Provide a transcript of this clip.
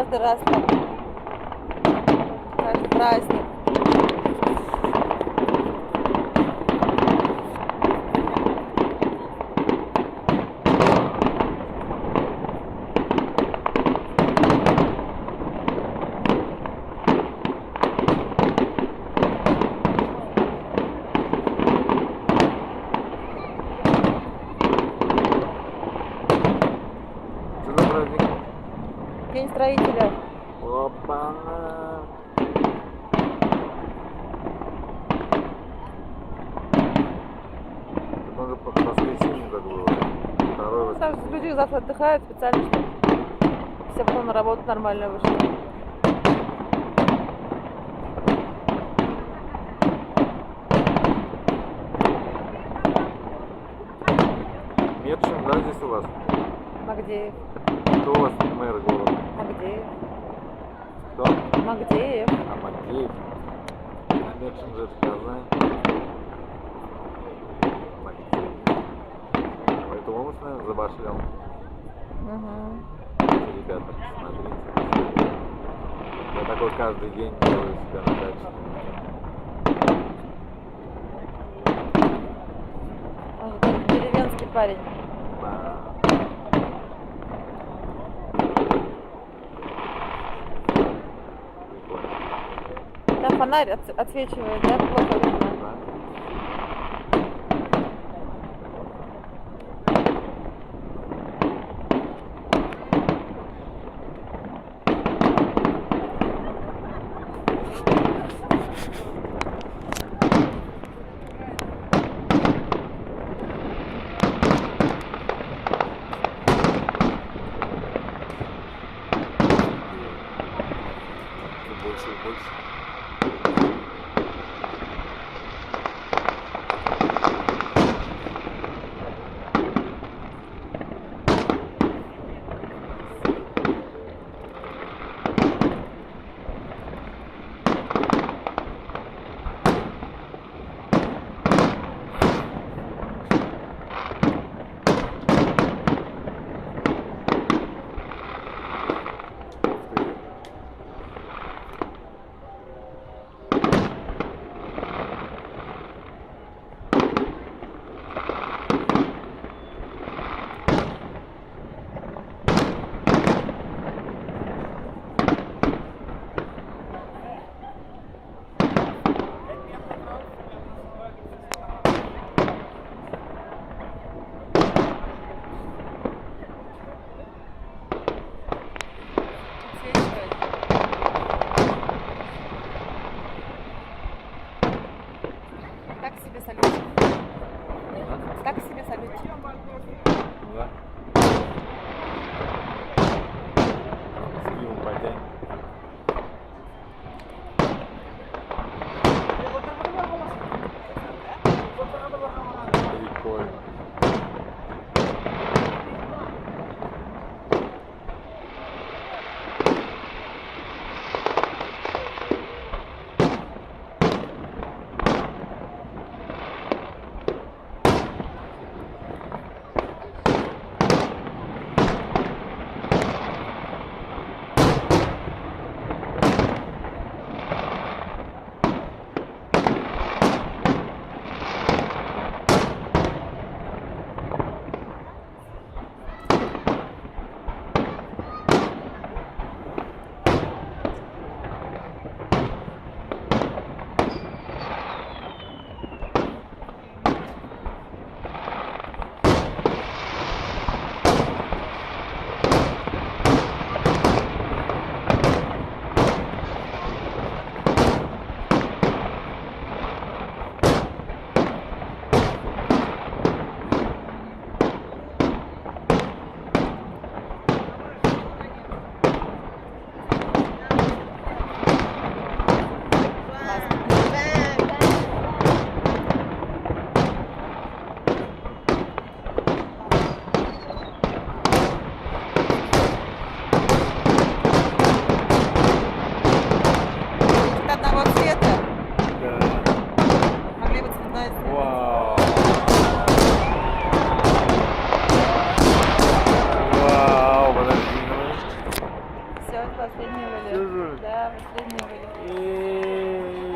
каждый раз так, каждый праздник. Что за праздник? День строителя. Опа-на! Так он же по воскресенью так было. Второй Потому что люди завтра отдыхают специально, чтобы все потом на работу нормально вышли. Медшин, да, здесь у вас? Магдеев. Кто у вас мэр города? Магдеев. Кто? Магдеев. А Макеев. А Медшин же это Казань. Макеев. Поэтому он, наверное, забашлял. Угу. Ребята, смотрите. Я такой каждый день делаю себя на даче. Он же такой деревенский парень. Да. Прикольно. Там фонарь отсвечивает, да, плохо видно. Да. Все больше и больше. Так себе салютик. Так себе салютик. Да. С пивом потянем. Прикольно. Да, вот последние были. Чужую? Да, последние были.